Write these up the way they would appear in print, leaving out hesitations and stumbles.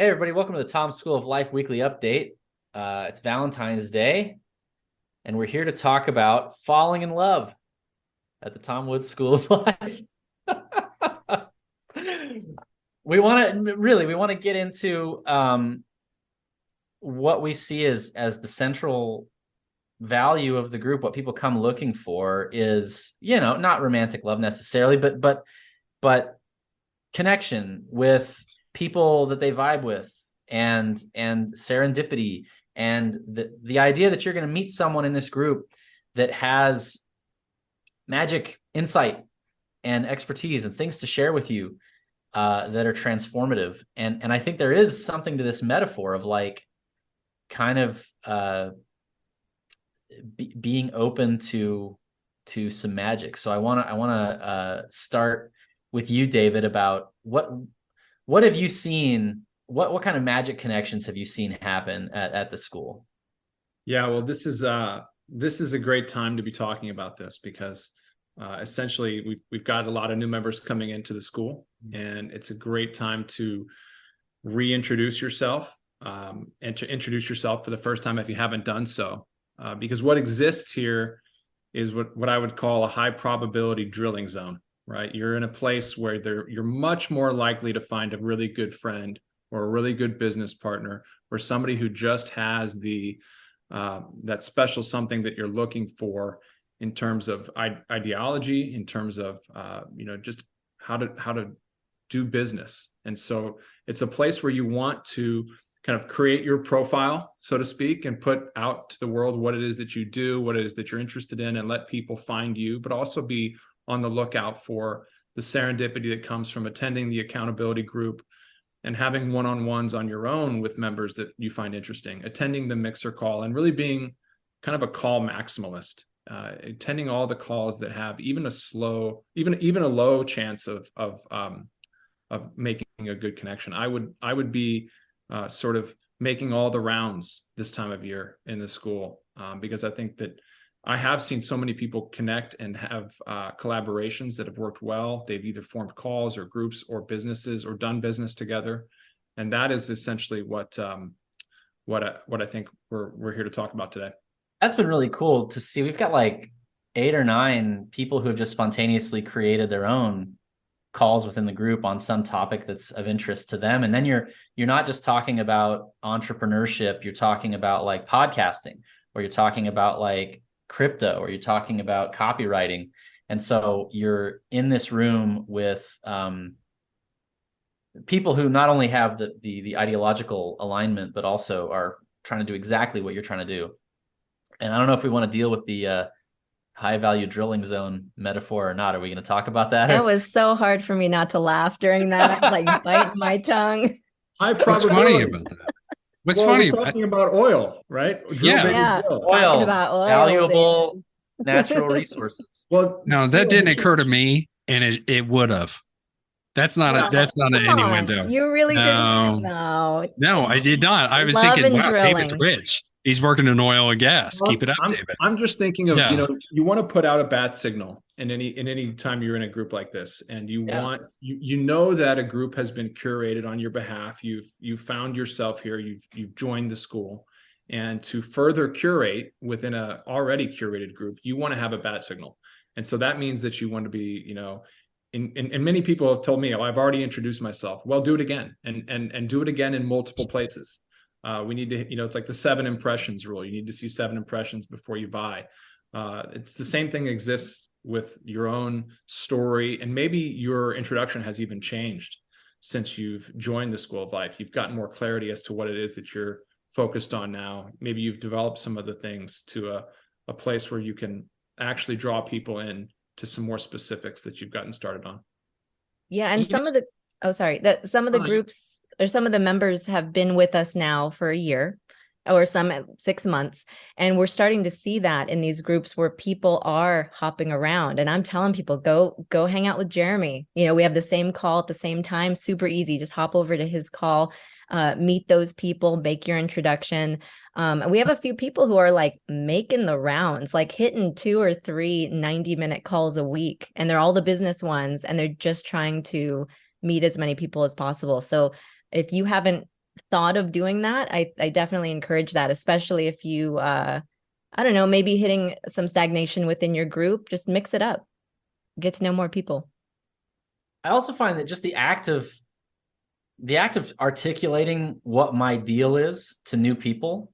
Hey everybody, welcome to the Tom School of Life Weekly Update. It's Valentine's Day, and we're here to talk about falling in love at the Tom Woods School of Life. we want to get into what we see as the central value of the group. What people come looking for is, not romantic love necessarily, but connection with people that they vibe with, and serendipity, and the idea that you're going to meet someone in this group that has magic insight and expertise and things to share with you that are transformative. And I think there is something to this metaphor of like kind of being open to some magic. So I want to start with you, David, about what have you seen? What kind of magic connections have you seen happen at the school? Yeah, well, this is a great time to be talking about this because essentially we've got a lot of new members coming into the school, and it's a great time to reintroduce yourself and to introduce yourself for the first time if you haven't done so. Because what exists here is what I would call a high probability drilling zone, right? You're in a place where you're much more likely to find a really good friend or a really good business partner, or somebody who just has that special something that you're looking for in terms of ideology, in terms of just how to do business. And so it's a place where you want to kind of create your profile, so to speak, and put out to the world what it is that you do, what it is that you're interested in, and let people find you, but also be on the lookout for the serendipity that comes from attending the accountability group and having one-on-ones on your own with members that you find interesting, attending the mixer call, and really being kind of a call maximalist, attending all the calls that have even a low chance of making a good connection. I would be sort of making all the rounds this time of year in the school, because I think that I have seen so many people connect and have collaborations that have worked well. They've either formed calls or groups or businesses or done business together. And that is essentially what I think we're here to talk about today. That's been really cool to see. We've got like 8 or 9 people who have just spontaneously created their own calls within the group on some topic that's of interest to them. And then you're not just talking about entrepreneurship, you're talking about like podcasting, or you're talking about like crypto, or you're talking about copywriting. And so you're in this room with people who not only have the ideological alignment, but also are trying to do exactly what you're trying to do. And I don't know if we want to deal with the high value drilling zone metaphor or not. Are we going to talk about that? That was so hard for me not to laugh during that. I was like biting my tongue. What's funny about that? What's funny? We're talking about oil, right? Yeah. Oil, about oil, valuable natural resources. Well, No, that didn't occur to me, and it would have. That's not an innuendo. You really didn't. No, I did not. I was Love thinking, and wow, drilling. David's rich. He's working in oil and gas. Keep it up, David. I'm just thinking of, you want to put out a bat signal in any time you're in a group like this, and you want you know that a group has been curated on your behalf. You've found yourself here. You've joined the school, and to further curate within a already curated group, you want to have a bat signal. And so that means that you want to be, and many people have told me, oh, I've already introduced myself. Well, do it again, and do it again in multiple places. We need to, it's like the 7 impressions rule. You need to see 7 impressions before you buy. It's the same thing exists with your own story. And maybe your introduction has even changed since you've joined the School of Life. You've gotten more clarity as to what it is that you're focused on now. Maybe you've developed some of the things to a place where you can actually draw people in to some more specifics that you've gotten started on. Yeah. And some of the groups or some of the members have been with us now for a year, or some 6 months. And we're starting to see that in these groups where people are hopping around. And I'm telling people, go hang out with Jeremy. We have the same call at the same time, super easy. Just hop over to his call, meet those people, make your introduction. And we have a few people who are like making the rounds, like hitting 2 or 3 90-minute calls a week. And they're all the business ones. And they're just trying to meet as many people as possible. So if you haven't thought of doing that, I definitely encourage that, especially if you, I don't know, maybe hitting some stagnation within your group, just mix it up, get to know more people. I also find that just the act of articulating what my deal is to new people,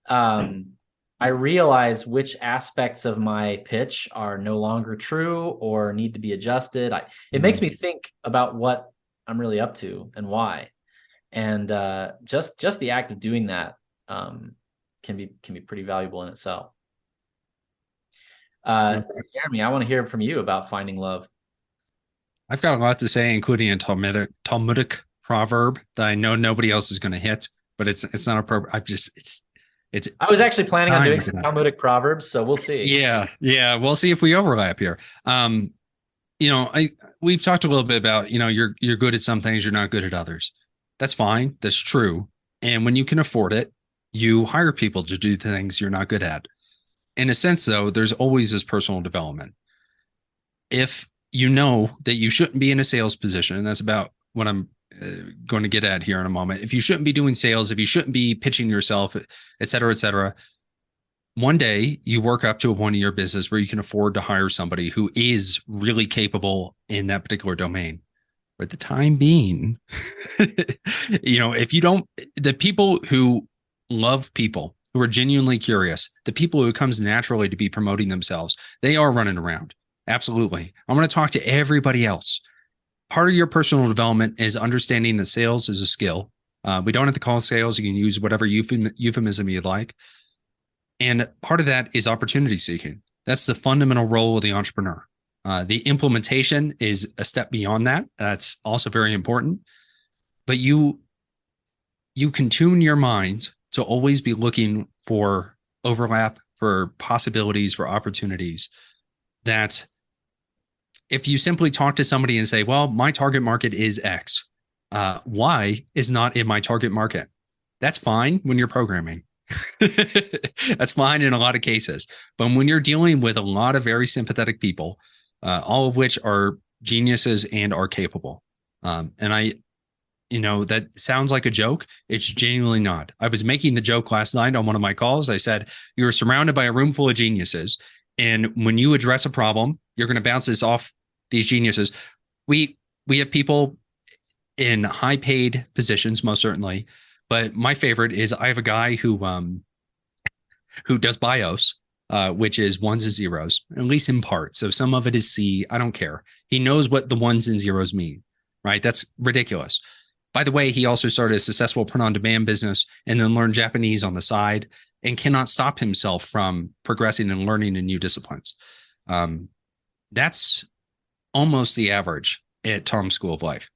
I realize which aspects of my pitch are no longer true or need to be adjusted. It makes me think about what I'm really up to and why. And just the act of doing that can be pretty valuable in itself. Jeremy, I want to hear from you about finding love. I've got a lot to say, including a Talmudic proverb that I know nobody else is going to hit, but it's not a proverb. I was actually planning on doing some Talmudic proverbs, so we'll see. Yeah. We'll see if we overlap here. We've talked a little bit about, you're good at some things, you're not good at others. That's fine. That's true. And when you can afford it, you hire people to do the things you're not good at. In a sense, though, there's always this personal development. If you know that you shouldn't be in a sales position, and that's about what I'm going to get at here in a moment. If you shouldn't be doing sales, if you shouldn't be pitching yourself, et cetera, one day you work up to a point in your business where you can afford to hire somebody who is really capable in that particular domain. But the time being, if you don't, the people who love people, who are genuinely curious, the people who comes naturally to be promoting themselves, they are running around. Absolutely. I'm going to talk to everybody else. Part of your personal development is understanding that sales is a skill. We don't have to call it sales. You can use whatever euphemism you'd like. And part of that is opportunity seeking. That's the fundamental role of the entrepreneur. The implementation is a step beyond that. That's also very important. But you can tune your mind to always be looking for overlap, for possibilities, for opportunities. That if you simply talk to somebody and say, well, my target market is X, Y is not in my target market. That's fine when you're programming. That's fine in a lot of cases. But when you're dealing with a lot of very sympathetic people, all of which are geniuses and are capable. That sounds like a joke. It's genuinely not. I was making the joke last night on one of my calls. I said, you're surrounded by a room full of geniuses. And when you address a problem, you're going to bounce this off these geniuses. We have people in high paid positions, most certainly. But my favorite is I have a guy who does BIOS, which is ones and zeros, at least in part. So some of it is C. I don't care. He knows what the ones and zeros mean, right? That's ridiculous. By the way, he also started a successful print-on-demand business and then learned Japanese on the side and cannot stop himself from progressing and learning in new disciplines. That's almost the average at Tom's School of Life.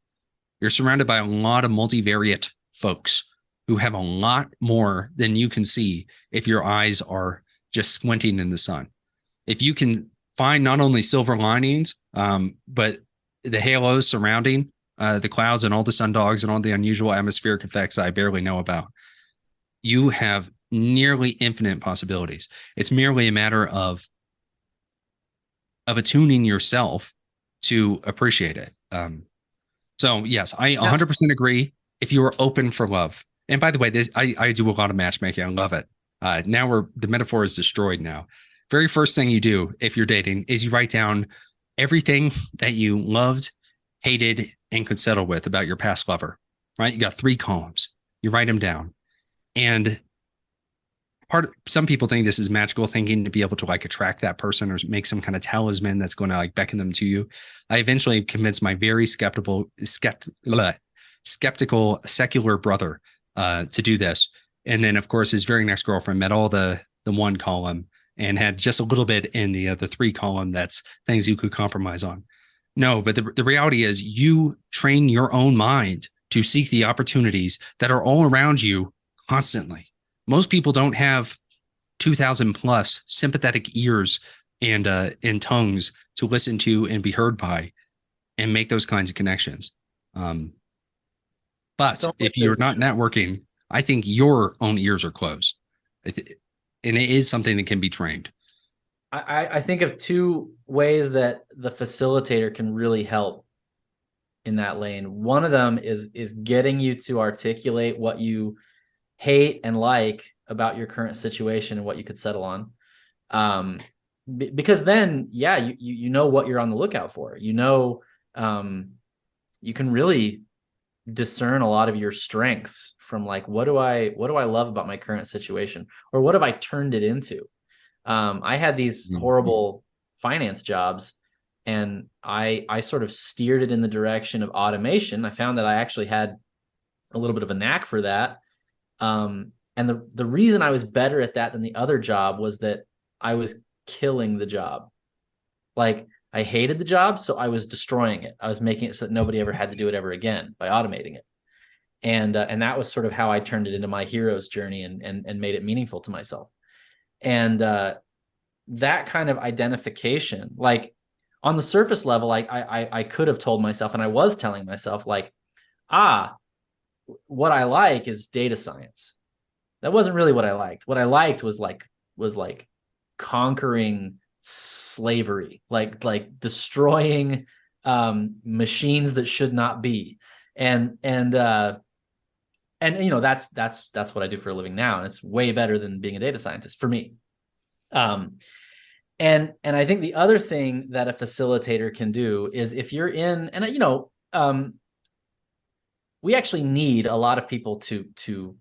You're surrounded by a lot of multivariate folks who have a lot more than you can see if your eyes are just squinting in the sun. If you can find not only silver linings, but the halos surrounding the clouds and all the sundogs and all the unusual atmospheric effects I barely know about, you have nearly infinite possibilities. It's merely a matter of attuning yourself to appreciate it. So yes, I 100% agree. If you are open for love, and by the way, I do a lot of matchmaking. I love it. Now the metaphor is destroyed now. Very first thing you do if you're dating is you write down everything that you loved, hated, and could settle with about your past lover, right? You got 3 columns. You write them down. And some people think this is magical thinking to be able to like attract that person or make some kind of talisman that's going to like beckon them to you. I eventually convinced my very skeptical secular brother to do this. And then of course his very next girlfriend met all the 1 column and had just a little bit in the 3 column that's things you could compromise on. No, but the reality is you train your own mind to seek the opportunities that are all around you constantly. Most people don't have 2,000 plus sympathetic ears and tongues to listen to and be heard by and make those kinds of connections. But so if you're not networking, I think your own ears are closed. And it is something that can be trained. I think of 2 ways that the facilitator can really help in that lane. One of them is getting you to articulate what you hate and like about your current situation and what you could settle on. Because then, yeah, you know what you're on the lookout for. You know, you can really discern a lot of your strengths from like, what do I love about my current situation, or what have I turned it into? I had these horrible finance jobs, and I sort of steered it in the direction of automation. I found that I actually had a little bit of a knack for that. And the reason I was better at that than the other job was that I was killing the job. Like, I hated the job, so I was destroying it. I was making it so that nobody ever had to do it ever again by automating it. And that was sort of how I turned it into my hero's journey and made it meaningful to myself. And that kind of identification, like on the surface level, like I could have told myself, and I was telling myself, like, what I like is data science. That wasn't really what I liked. What I liked was like conquering slavery, like destroying machines that should not be. And you know, that's what I do for a living now, and it's way better than being a data scientist for me. And I think the other thing that a facilitator can do is, if you're in, and you know, we actually need a lot of people to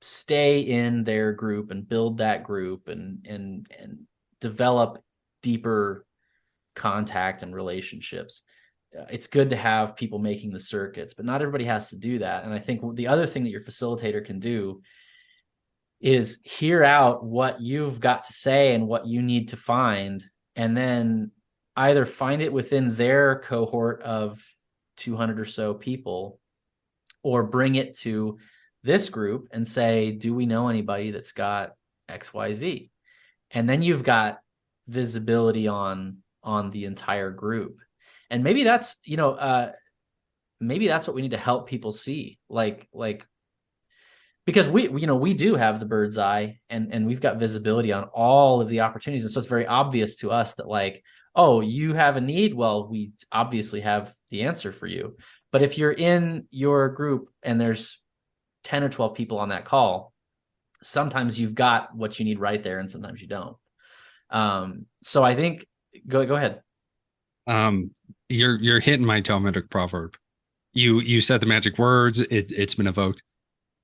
stay in their group and build that group and develop deeper contact and relationships. It's good to have people making the circuits, but not everybody has to do that. And I think the other thing that your facilitator can do is hear out what you've got to say and what you need to find, and then either find it within their cohort of 200 or so people, or bring it to this group and say, do we know anybody that's got XYZ? And then you've got visibility on the entire group. And maybe that's, you know, maybe that's what we need to help people see, like, because we do have the bird's eye, and we've got visibility on all of the opportunities. And so it's very obvious to us that, like, oh, you have a need. Well, we obviously have the answer for you. But if you're in your group and there's 10 or 12 people on that call, sometimes you've got what you need right there, and sometimes you don't. So I think, go ahead. You're hitting my Talmudic proverb. You said the magic words. It's been evoked.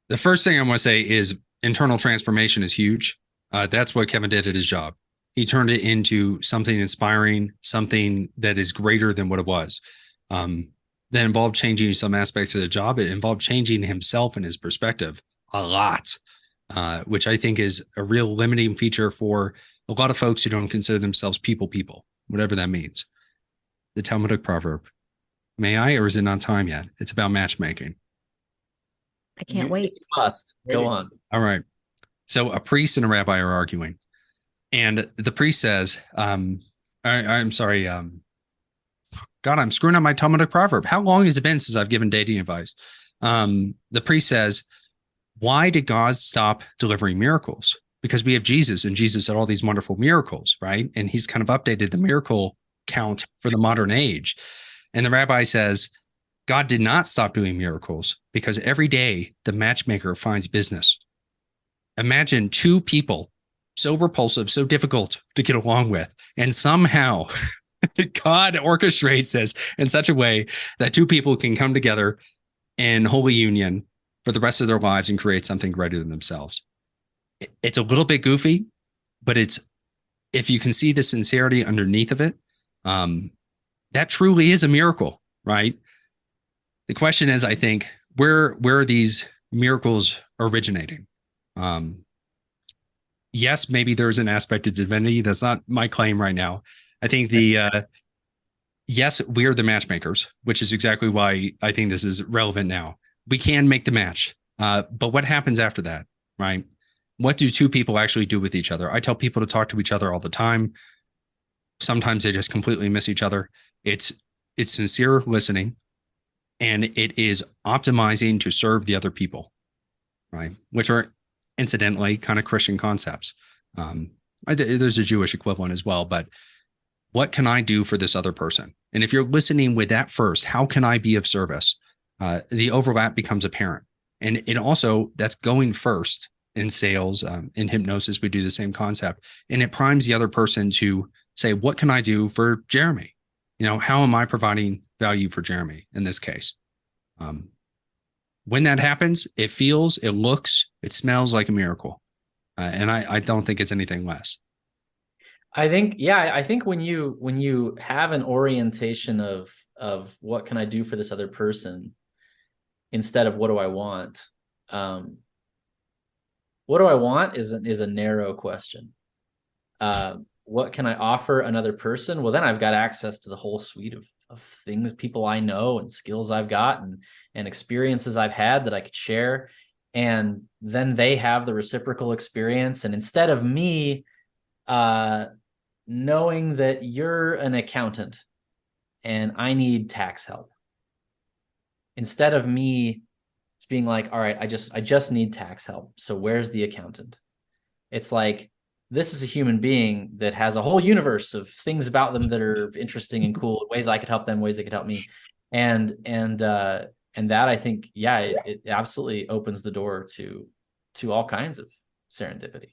The first thing I want to say is internal transformation is huge. That's what Kevin did at his job. He turned it into something inspiring, something that is greater than what it was. That involved changing some aspects of the job. It involved changing himself and his perspective a lot, which I think is a real limiting feature for a lot of folks who don't consider themselves people, whatever that means. The Talmudic proverb. May I, or is it not time yet? It's about matchmaking. I can't wait. You must go on. All right. So a priest and a rabbi are arguing, and the priest says, I'm sorry, God, I'm screwing up my Talmudic proverb. How long has it been since I've given dating advice? The priest says, why did God stop delivering miracles? Because we have Jesus, and Jesus had all these wonderful miracles, right? And he's kind of updated the miracle count for the modern age. And the rabbi says, God did not stop doing miracles because every day the matchmaker finds business. Imagine two people so repulsive, so difficult to get along with, and somehow God orchestrates this in such a way that two people can come together in holy union for the rest of their lives and create something greater than themselves. It's a little bit goofy, but if you can see the sincerity underneath of it, that truly is a miracle, right? The question is, I think, where are these miracles originating? Yes, maybe there's an aspect of divinity. That's not my claim right now. I think yes, we are the matchmakers, which is exactly why I think this is relevant now. We can make the match, but what happens after that, right? What do two people actually do with each other? I tell people to talk to each other all the time. Sometimes they just completely miss each other. It's sincere listening, and it is optimizing to serve the other people, right? Which are incidentally kind of Christian concepts. There's a Jewish equivalent as well, but what can I do for this other person? And if you're listening with that first, how can I be of service? The overlap becomes apparent. And it also, that's going first in sales. In hypnosis, we do the same concept. And it primes the other person to say, what can I do for Jeremy? How am I providing value for Jeremy in this case? When that happens, it feels, it looks, it smells like a miracle. And I don't think it's anything less. I think when you have an orientation of what can I do for this other person instead of what do I want, what do I want is a narrow question. What can I offer another person? Well, then I've got access to the whole suite of things, people I know and skills I've got and experiences I've had that I could share. And then they have the reciprocal experience. And instead of me knowing that you're an accountant and I need tax help, instead of me being like, all right, I just need tax help. So where's the accountant? It's like, this is a human being that has a whole universe of things about them that are interesting and cool, ways I could help them, ways they could help me. And that, I think, it absolutely opens the door to all kinds of serendipity.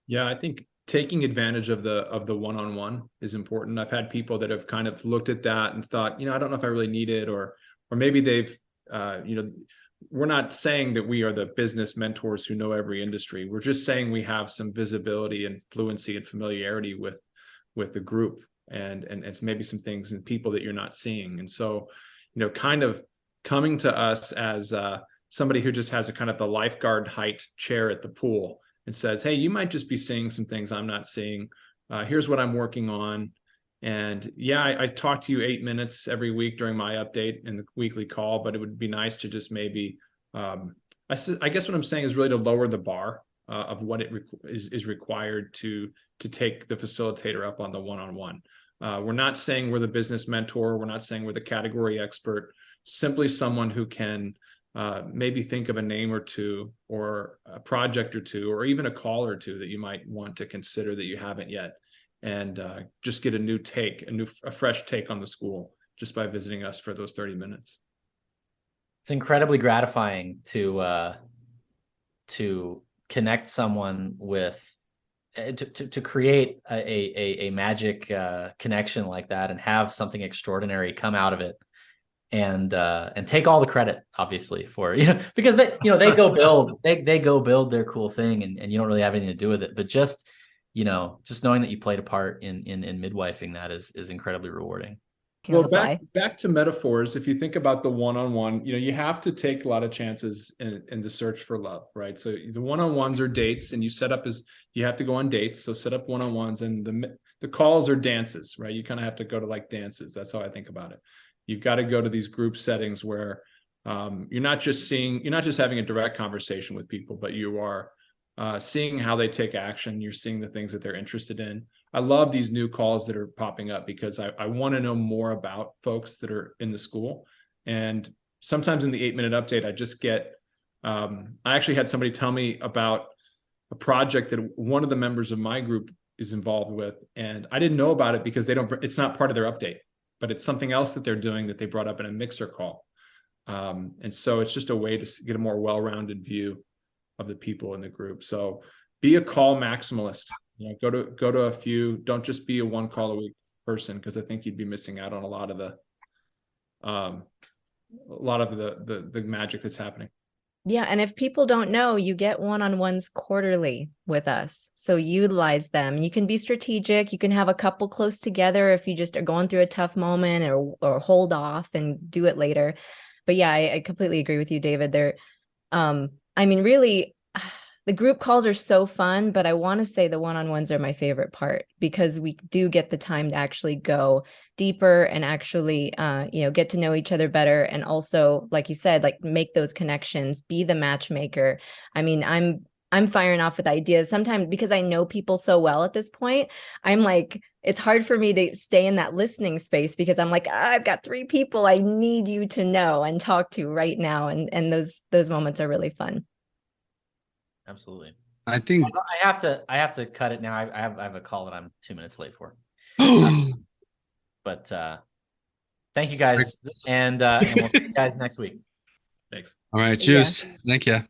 Yeah, I think taking advantage of the one-on-one is important. I've had people that have kind of looked at that and thought, I don't know if I really need it, or maybe they've, we're not saying that we are the business mentors who know every industry. We're just saying we have some visibility and fluency and familiarity with the group and it's maybe some things and people that you're not seeing. And so, kind of coming to us as somebody who just has a kind of the lifeguard height chair at the pool and says, hey, you might just be seeing some things I'm not seeing. Here's what I'm working on. And I talk to you 8 minutes every week during my update in the weekly call, but it would be nice to just maybe, I guess what I'm saying is really to lower the bar of what is required to take the facilitator up on the one-on-one. We're not saying we're the business mentor. We're not saying we're the category expert, simply someone who can maybe think of a name or two or a project or two, or even a call or two that you might want to consider that you haven't yet. And just get a fresh take on the school just by visiting us for those 30 minutes. It's incredibly gratifying to connect someone with, to create a magic connection like that and have something extraordinary come out of it, and take all the credit, obviously, for, because they go build their cool thing, and you don't really have anything to do with it, but just knowing that you played a part in midwifing that is incredibly rewarding. Well, back to metaphors. If you think about the one-on-one, you have to take a lot of chances in the search for love, right? So the one-on-ones are dates, and you have to go on dates. So set up one-on-ones, and the calls are dances, right? You kind of have to go to like dances. That's how I think about it. You've got to go to these group settings where you're not just having a direct conversation with people, but you are seeing how they take action. You're seeing the things that they're interested in. I love these new calls that are popping up because I want to know more about folks that are in the school. And sometimes in the 8-minute update, I just get, I actually had somebody tell me about a project that one of the members of my group is involved with. And I didn't know about it because it's not part of their update, but it's something else that they're doing that they brought up in a mixer call. And so it's just a way to get a more well-rounded view of the people in the group. So be a call maximalist. Go to a few. Don't just be a one call a week person, because I think you'd be missing out on a lot of the magic that's happening. Yeah, and if people don't know, you get one-on-ones quarterly with us. So utilize them. You can be strategic. You can have a couple close together if you just are going through a tough moment, or hold off and do it later. But yeah, I completely agree with you, David. Really, the group calls are so fun, but I want to say the one-on-ones are my favorite part, because we do get the time to actually go deeper and actually, get to know each other better. And also, like you said, like make those connections, be the matchmaker. I'm firing off with ideas sometimes because I know people so well at this point. I'm like, it's hard for me to stay in that listening space because I'm like, I've got 3 people I need you to know and talk to right now. And those moments are really fun. Absolutely. I think I have to cut it now. I have a call that I'm 2 minutes late for. But Thank you guys. And we'll see you guys next week. Thanks. All right. Yeah. Juice. Thank you.